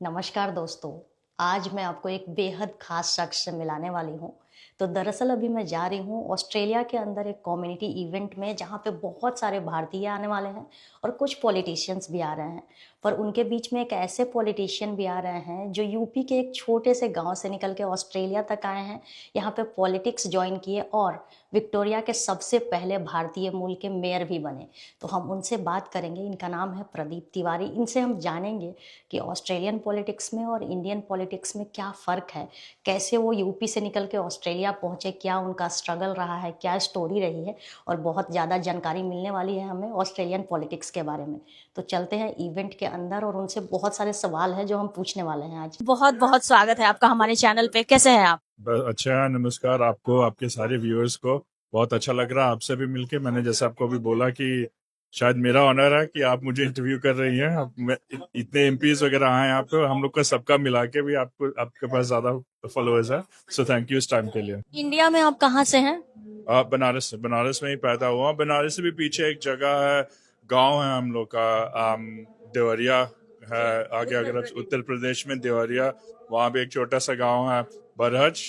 नमस्कार दोस्तों। आज मैं आपको एक बेहद ख़ास शख्स से मिलाने वाली हूँ। तो दरअसल अभी मैं जा रही हूँ ऑस्ट्रेलिया के अंदर एक कम्युनिटी इवेंट में, जहाँ पे बहुत सारे भारतीय आने वाले हैं और कुछ पॉलिटिशियंस भी आ रहे हैं। पर उनके बीच में एक ऐसे पॉलिटिशियन भी आ रहे हैं जो यूपी के एक छोटे से गाँव से निकल के ऑस्ट्रेलिया तक आए हैं। यहाँ पे पॉलिटिक्स जॉइन किए और विक्टोरिया के सबसे पहले भारतीय मूल के मेयर भी बने। तो हम उनसे बात करेंगे। इनका नाम है प्रदीप तिवारी। इनसे हम जानेंगे कि ऑस्ट्रेलियन पॉलिटिक्स में और इंडियन पॉलिटिक्स में क्या फ़र्क है, कैसे वो यूपी से निकल के ऑस्ट्रेलिया पहुँचे, क्या उनका स्ट्रगल रहा है, क्या स्टोरी रही है। और बहुत ज़्यादा जानकारी मिलने वाली है हमें ऑस्ट्रेलियन पॉलिटिक्स के बारे में। तो चलते हैं इवेंट के अंदर और उनसे बहुत सारे सवाल हैं जो हम पूछने वाले हैं आज। बहुत बहुत स्वागत है आपका हमारे चैनल पे। कैसे हैं आप? अच्छा है, नमस्कार आपको, आपके सारे व्यूअर्स को। बहुत अच्छा लग रहा है आपसे भी मिलके। मैंने जैसे आपको अभी बोला कि शायद मेरा ऑनर है कि आप मुझे इंटरव्यू कर रही हैं। इतने एमपीज वगैरह आए हैं, आप हम लोग का सबका मिला के भी आपको, आपके पास ज्यादा फॉलोअर्स है। सो थैंक यू इस टाइम के लिए। इंडिया में आप कहाँ से हैं? बनारस में ही पैदा हुआ। बनारस से भी पीछे एक जगह है, गांव है हम लोग का, देवरिया है। आगे अगर आप उत्तर प्रदेश में देवरिया, वहाँ पे एक छोटा सा गांव है बरहज,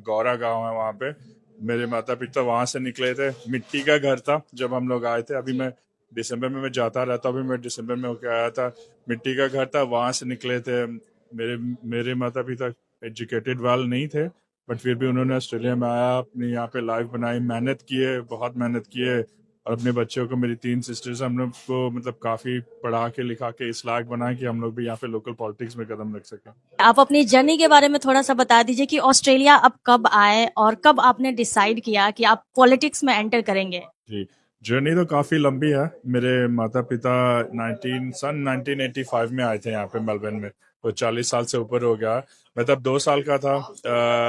गौरा गांव है। वहाँ पे मेरे माता पिता वहाँ से निकले थे। मिट्टी का घर था जब हम लोग आए थे। अभी मैं दिसंबर में मैं जाता रहता हूँ। अभी मैं दिसंबर में होके आया था। मिट्टी का घर था, वहाँ से निकले थे। मेरे मेरे माता पिता एजुकेटेड वाल नहीं थे, बट फिर भी उन्होंने ऑस्ट्रेलिया में आया, अपनी यहाँ पे लाइफ बनाई, मेहनत किए, बहुत मेहनत किए। और अपने बच्चों को, मेरी 3 सिस्टर्स, हम लोग को मतलब काफ़ी पढ़ा के लिखा के इस लायक बनाए कि हम लोग भी यहाँ पे लोकल पॉलिटिक्स में कदम रख सकें। आप अपनी जर्नी के बारे में थोड़ा सा बता दीजिए कि ऑस्ट्रेलिया अब कब आए और कब आपने डिसाइड किया कि आप पॉलिटिक्स में एंटर करेंगे। जी, जर्नी तो काफ़ी लंबी है। मेरे माता पिता 1985 में आए थे यहाँ पे मेलबर्न में, तो 40 साल से ऊपर हो गया। मैं तब 2 साल का था।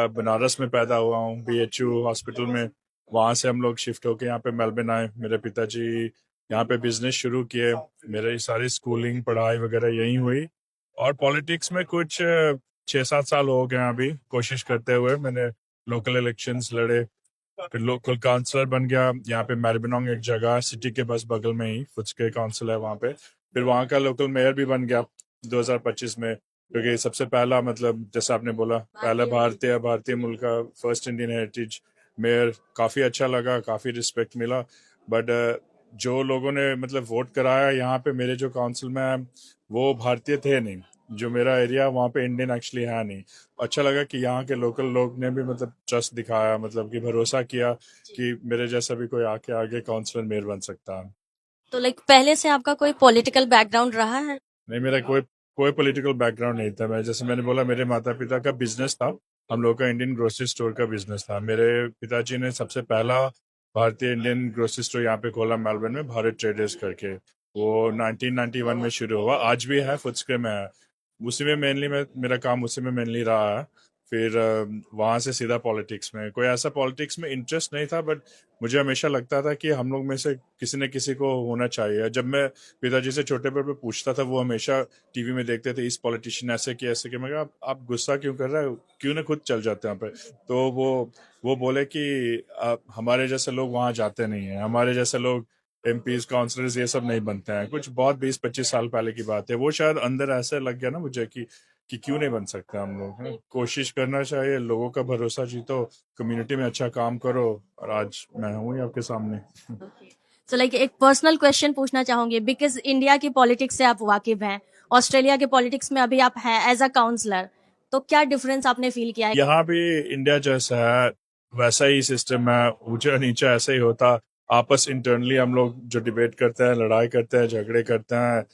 बनारस में पैदा हुआ हूँ, बीएचयू हॉस्पिटल में। वहाँ से हम लोग शिफ्ट होके यहाँ पे मेलबर्न आए। मेरे पिताजी यहाँ पे बिजनेस शुरू किए। मेरी सारी स्कूलिंग पढ़ाई वगैरह यहीं हुई। और पॉलिटिक्स में कुछ 6-7 साल हो गए अभी कोशिश करते हुए। मैंने लोकल इलेक्शंस लड़े, फिर लोकल काउंसलर बन गया। यहाँ पे मैरबनॉन्ग एक जगह है, सिटी के बस बगल में ही फुट्सके काउंसिल है वहाँ पे। फिर वहाँ का लोकल मेयर भी बन गया 2025 में, क्योंकि सबसे पहला, मतलब जैसा आपने बोला, पहला भारतीय मूल का फर्स्ट इंडियन हेरिटेज मेयर। काफ़ी अच्छा लगा, काफ़ी रिस्पेक्ट मिला। बट जो लोगों ने मतलब वोट कराया यहाँ पे मेरे जो काउंसिल में है, वो भारतीय थे नहीं। जो मेरा एरिया, वहाँ पे इंडियन एक्चुअली है नहीं। अच्छा लगा कि यहाँ के लोकल लोग ने भी मतलब ट्रस्ट दिखाया, मतलब कि भरोसा किया कि मेरे जैसा भी कोई आके आगे काउंसलर मेयर बन सकता है। तो लाइक पहले से आपका कोई पॉलिटिकल बैकग्राउंड रहा है? नहीं, मेरा कोई कोई पॉलिटिकल बैकग्राउंड नहीं था। मैं, जैसे मैंने बोला, मेरे माता पिता का बिजनेस था। हम लोग का इंडियन ग्रोसरी स्टोर का बिजनेस था। मेरे पिताजी ने सबसे पहला भारतीय इंडियन ग्रोसरी स्टोर यहाँ पे खोला मेलबर्न में, भारत ट्रेडर्स करके। वो 1991 में शुरू हुआ, आज भी है, फुटस्क्रे में है। उसी में मेनली मेरा काम उसी में मेनली रहा है। फिर वहाँ से सीधा पॉलिटिक्स में। कोई ऐसा पॉलिटिक्स में इंटरेस्ट नहीं था, बट मुझे हमेशा लगता था कि हम लोग में से किसी न किसी को होना चाहिए। जब मैं पिताजी से छोटे पर पूछता था, वो हमेशा टीवी में देखते थे, इस पॉलिटिशियन ऐसे किया, ऐसे किया। मैं कहा, आप गुस्सा क्यों कर रहे हो, क्यों ना खुद चल जाते हैं यहाँ पे। तो वो बोले कि हमारे जैसे लोग वहाँ जाते नहीं हैं, हमारे जैसे लोग एमपीज काउंसलर्स ये सब नहीं बनते हैं। कुछ बहुत 20-25 साल पहले की बात है। वो शायद अंदर ऐसे लग गया ना मुझे कि क्यों नहीं बन सकता हम लोग, हैं? कोशिश करना चाहिए, लोगों का भरोसा जीतो, कम्युनिटी में अच्छा काम करो। और आज मैं हूँ ही आपके सामने। तो लाइक एक पर्सनल क्वेश्चन पूछना चाहूंगी, बिकॉज इंडिया की पॉलिटिक्स से आप वाकिफ हैं, ऑस्ट्रेलिया के पॉलिटिक्स में अभी आप हैं एज अ काउंसलर, तो क्या डिफरेंस आपने फील किया है? यहाँ भी इंडिया जैसा है, वैसा ही सिस्टम है, ऊंचा नीचा ऐसे ही होता। आपस इंटरनली हम लोग जो डिबेट करते हैं, लड़ाई करते हैं, झगड़े करते हैं।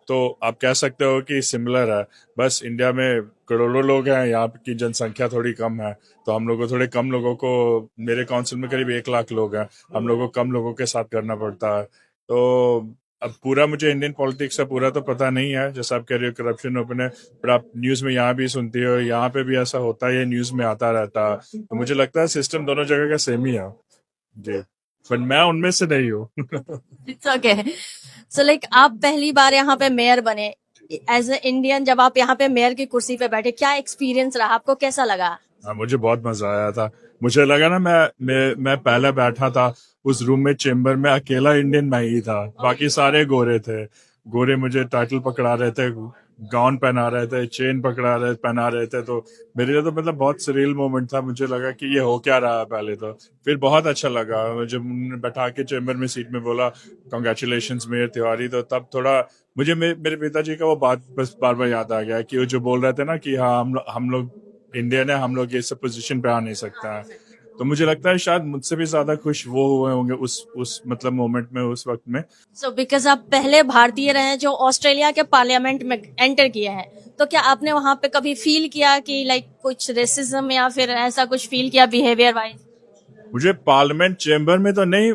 तो आप कह सकते हो कि सिमिलर है। बस इंडिया में करोड़ों लोग हैं, यहाँ की जनसंख्या थोड़ी कम है। तो हम लोग को, थोड़े कम लोगों को, मेरे काउंसिल में करीब 1 लाख लोग हैं, हम लोग को कम लोगों के साथ करना पड़ता है। तो अब पूरा मुझे इंडियन पॉलिटिक्स का पूरा तो पता नहीं है, जैसा आप कह रहे हो करप्शन ओपन है, पर आप न्यूज में यहाँ भी सुनती हो, यहाँ पे भी ऐसा होता है, ये न्यूज में आता रहता है। तो मुझे लगता है सिस्टम दोनों जगह का सेम ही है जी, पर मैं उनमें से नहीं हूँ। It's okay. सो लाइक आप पहली बार यहाँ पे मेयर बने एज ए इंडियन, जब आप यहाँ पे मेयर की कुर्सी पे बैठे, क्या एक्सपीरियंस रहा, आपको कैसा लगा? हाँ, मुझे बहुत मजा आया था। मुझे लगा ना, मैं पहले बैठा था उस रूम में, चेम्बर में, अकेला इंडियन मैं ही था, बाकी सारे गोरे थे। गोरे मुझे टाइटल पकड़ा रहे थे, गाउन पहना रहे थे, चेन पहना रहे थे। तो मेरे लिए तो मतलब बहुत सरील मोमेंट था। मुझे लगा कि ये हो क्या रहा है पहले तो। फिर बहुत अच्छा लगा जब उन्होंने बैठा के चेम्बर में सीट में बोला कॉन्ग्रेचुलेशंस मेयर तिवारी। तो तब थोड़ा मुझे मेरे पिताजी का वो बात बस बार बार याद आ गया कि वो जो बोल रहे थे ना कि हाँ हम लोग इंडियन है, हम लोग ये सब पोजीशन पे आ नहीं सकता है। तो मुझे लगता है शायद मुझसे भी ज्यादा खुश वो हुए होंगे उस मतलब मोमेंट में, उस वक्त में। सो बिकॉज आप पहले भारतीय रहे जो ऑस्ट्रेलिया के पार्लियामेंट में एंटर किए हैं, तो क्या आपने वहां पे कभी फील किया कि लाइक कुछ रेसिज्म या फिर ऐसा कुछ फील किया बिहेवियर वाइज? मुझे पार्लियामेंट चेम्बर में तो नहीं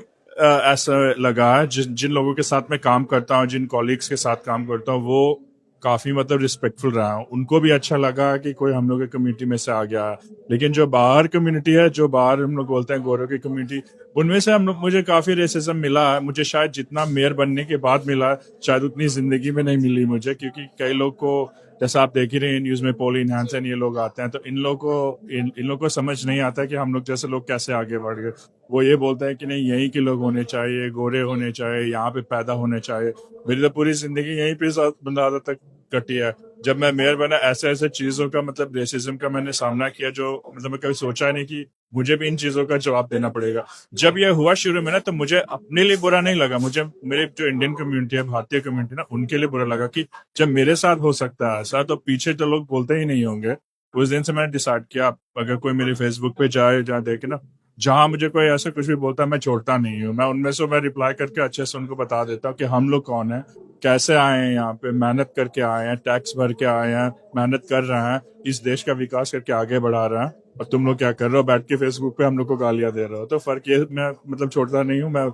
ऐसा लगा है। जिन जिन लोगों के साथ मैं काम करता हूँ, जिन कॉलीग्स के साथ काम करता हूँ, वो काफी मतलब रिस्पेक्टफुल रहा हूँ। उनको भी अच्छा लगा कि कोई हम लोग की कम्युनिटी में से आ गया। लेकिन जो बाहर कम्युनिटी है, जो बाहर हम लोग बोलते हैं गोरों की कम्युनिटी, उनमें से हम लोग मुझे काफी रेसिज्म मिला है। मुझे शायद जितना मेयर बनने के बाद मिला, शायद उतनी जिंदगी में नहीं मिली मुझे। क्योंकि कई लोग को, जैसा आप देख ही रहे हैं न्यूज में, पॉलिन हैंसन ये लोग आते हैं, तो इन लोगों को समझ नहीं आता कि हम लोग जैसे लोग कैसे आगे बढ़ गए। वो ये बोलते हैं कि नहीं, यहीं के लोग होने चाहिए, गोरे होने चाहिए, यहाँ पे पैदा होने चाहिए। मेरी तो पूरी जिंदगी यहीं पे बंदा तक कटी है। जब मैं मेयर बना, ऐसे ऐसे चीजों का मतलब रेसिज्म का मैंने सामना किया जो मतलब मैं कभी सोचा नहीं कि मुझे भी इन चीजों का जवाब देना पड़ेगा। जब ये हुआ शुरू में ना, तो मुझे अपने लिए बुरा नहीं लगा। मुझे मेरे जो इंडियन कम्युनिटी है, भारतीय कम्युनिटी ना, उनके लिए बुरा लगा कि जब मेरे साथ हो सकता है ऐसा, तो पीछे तो लोग बोलते ही नहीं होंगे। उस दिन से मैंने डिसाइड किया, अगर कोई मेरे फेसबुक पे जाए, जहाँ देखे ना, जहां मुझे कोई ऐसा कुछ भी बोलता है, मैं छोड़ता नहीं हूँ। मैं उनमें से मैं रिप्लाई करके अच्छे से उनको बता देता हूँ कि हम लोग कौन है, कैसे आए हैं यहाँ पे, मेहनत करके आए हैं, टैक्स भर के आए हैं, मेहनत कर रहे हैं, इस देश का विकास करके आगे बढ़ा रहे हैं। और तुम लोग क्या कर रहे हो, बैठ के फेसबुक पे हम लोग को गालियां दे रहे हो। तो फर्क ये, मैं मतलब छोड़ता नहीं हूँ। मैं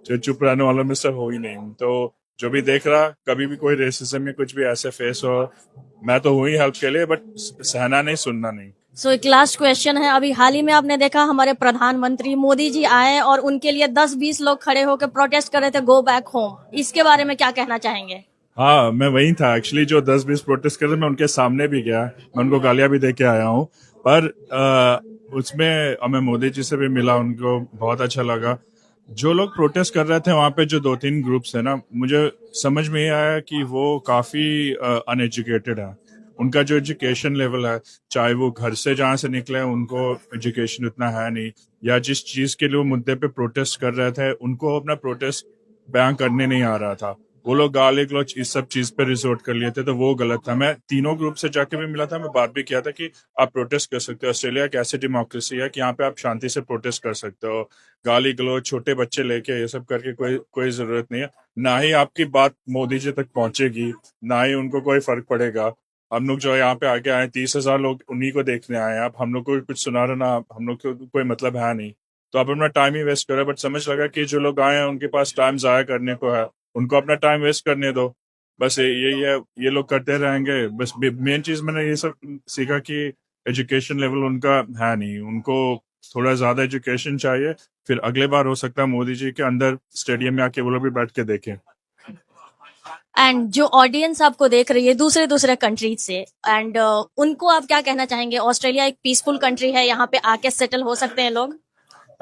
जो चुप रहने वालों में से हो ही नहीं हूँ। तो जो भी देख रहा, कभी भी कोई रेसिज्म या कुछ भी ऐसे फेस हो, मैं तो हूँ ही हेल्प के लिए, बट सहना नहीं, सुनना नहीं। सो एक लास्ट क्वेश्चन है, अभी हाल ही में आपने देखा हमारे प्रधानमंत्री मोदी जी आए और उनके लिए 10-20 लोग खड़े होकर प्रोटेस्ट कर रहे थे, गो बैक होम। इसके बारे में क्या कहना चाहेंगे? हाँ, मैं वही था एक्चुअली, जो 10-20 प्रोटेस्ट कर रहे थे। मैं उनके सामने भी गया, मैं उनको गालियां भी दे के आया हूँ। पर उसमें मैं मोदी जी से भी मिला, उनको बहुत अच्छा लगा। जो लोग प्रोटेस्ट कर रहे थे वहां पे, जो 2-3 ग्रुप्स है ना, मुझे समझ में ये आया कि वो काफी अनएजुकेटेड है। उनका जो एजुकेशन लेवल है, चाहे वो घर से जहाँ से निकले, उनको एजुकेशन उतना है नहीं, या जिस चीज के लिए वो मुद्दे पे प्रोटेस्ट कर रहे थे, उनको अपना प्रोटेस्ट बयां करने नहीं आ रहा था। वो लोग गाली गलौज इस सब चीज पे रिजोर्ट कर लिए थे, तो वो गलत था। मैं तीनों ग्रुप से जाके भी मिला था, मैं बात भी किया था कि आप प्रोटेस्ट कर सकते हो। ऑस्ट्रेलिया एक ऐसी डेमोक्रेसी है कि यहाँ पे आप शांति से प्रोटेस्ट कर सकते हो। गाली गलौज, छोटे बच्चे लेके ये सब करके कोई कोई जरूरत नहीं है। ना ही आपकी बात मोदी जी तक पहुंचेगी, ना ही उनको कोई फर्क पड़ेगा। हम लोग जो है यहाँ पे आके आए, 30,000 लोग उन्हीं को देखने आए हैं। अब हम लोग को कुछ सुना रहे ना, हम लोग को कोई मतलब है नहीं। तो आप अपना टाइम ही वेस्ट करो। बट समझ लगा कि जो लोग आए हैं उनके पास टाइम जाया करने को है, उनको अपना टाइम वेस्ट करने दो। बस यही है, ये लोग करते रहेंगे। बस मेन चीज मैंने ये सब सीखा कि एजुकेशन लेवल उनका है नहीं, उनको थोड़ा ज्यादा एजुकेशन चाहिए। फिर अगले बार हो सकता है मोदी जी के अंदर स्टेडियम में आके वो लोग भी बैठ के देखें। एंड जो ऑडियंस आपको देख रही है दूसरे दूसरे कंट्रीज से, एंड उनको आप क्या कहना चाहेंगे? ऑस्ट्रेलिया एक पीसफुल कंट्री है, यहाँ पे आके सेटल हो सकते हैं लोग?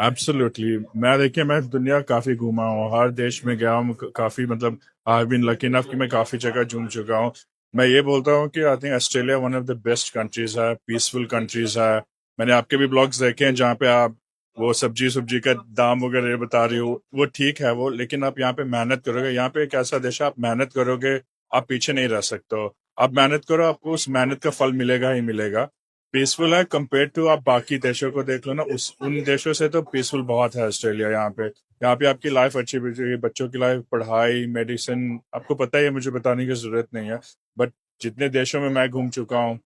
एब्सोल्युटली। मैं दुनिया काफी घूमा हूँ, हर देश में गया हूँ, काफी मतलब आई बीन लकी इनफ कि मैं काफी जगह घूम चुका हूँ। मैं ये बोलता हूँ कि I think Australia won of the best countries है, पीसफुल कंट्रीज है। मैंने आपके भी ब्लॉग्स देखे हैं जहाँ पे आप वो सब्जी का दाम वगैरह बता रही हो, वो ठीक है वो। लेकिन आप यहाँ पे मेहनत करोगे, यहाँ पे एक ऐसा देश है, आप मेहनत करोगे, आप पीछे नहीं रह सकते हो। आप मेहनत करो, आपको उस मेहनत का फल मिलेगा ही मिलेगा। पीसफुल है कंपेयर टू आप बाकी देशों को देख लो ना, उस उन देशों से तो पीसफुल बहुत है ऑस्ट्रेलिया। यहाँ पे आपकी लाइफ अच्छी बीतेगी, बच्चों की लाइफ, पढ़ाई, मेडिसिन, आपको पता ही है, मुझे बताने की जरूरत नहीं है। बट जितने देशों में मैं घूम चुका हूँ,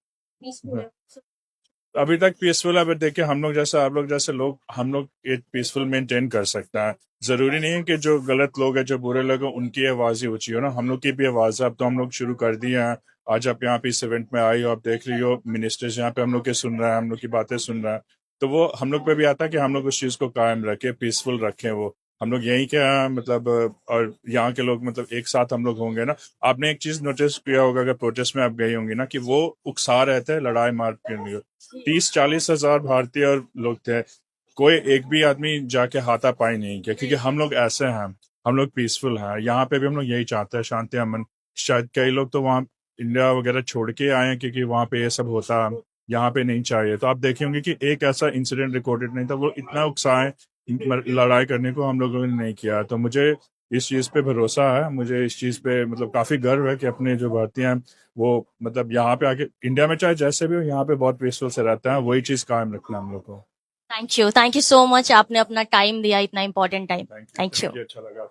अभी तक पीसफुल है। बट देखिए, हम लोग जैसे, आप लोग जैसे लोग, हम लोग एक पीसफुल मेंटेन कर सकता है। जरूरी नहीं है कि जो गलत लोग हैं, जो बुरे लोग हैं, उनकी आवाज ही ऊंची हो ना, हम लोग की भी आवाज है। अब तो हम लोग शुरू कर दिए हैं। आज आप यहाँ पे इस इवेंट में आई हो, आप देख रही हो मिनिस्टर्स यहाँ पे हम लोग के सुन रहे हैं, हम लोग की बातें सुन रहे हैं। तो वो हम लोग पे भी आता है कि हम लोग उस चीज को कायम रखें, पीसफुल रखें। वो हम लोग यहीं के हैं मतलब, और यहाँ के लोग मतलब एक साथ हम लोग होंगे ना। आपने एक चीज नोटिस किया होगा, अगर प्रोटेस्ट में आप गई होंगी ना, कि वो उकसा रहते हैं लड़ाई मार के लिए। 30-40 हजार भारतीय और लोग थे, कोई एक भी आदमी जाके हाथापाई नहीं किया, क्योंकि हम लोग ऐसे हैं, हम लोग पीसफुल हैं। यहाँ पे भी हम लोग यही चाहते हैं, शांति अमन। शायद कई लोग तो वहाँ इंडिया वगैरह छोड़ के आए हैं, क्योंकि वहाँ पे ये सब होता, यहाँ पे नहीं चाहिए। तो आप देखे होंगे कि एक ऐसा इंसिडेंट रिकॉर्डेड नहीं था, वो इतना उकसाए लड़ाई करने को हम लोगों ने नहीं किया। तो मुझे इस चीज़ पे भरोसा है, मुझे इस चीज़ पे मतलब काफ़ी गर्व है कि अपने जो भारतीय हैं वो मतलब यहाँ पे आके इंडिया में चाहे जैसे भी हो, यहाँ पे बहुत पीसफुल से रहते हैं। वही चीज़ कायम रखना हम लोग को। थैंक यू सो मच, आपने अपना टाइम दिया, इतना इम्पोर्टेंट टाइम। Thank you. अच्छा लगा।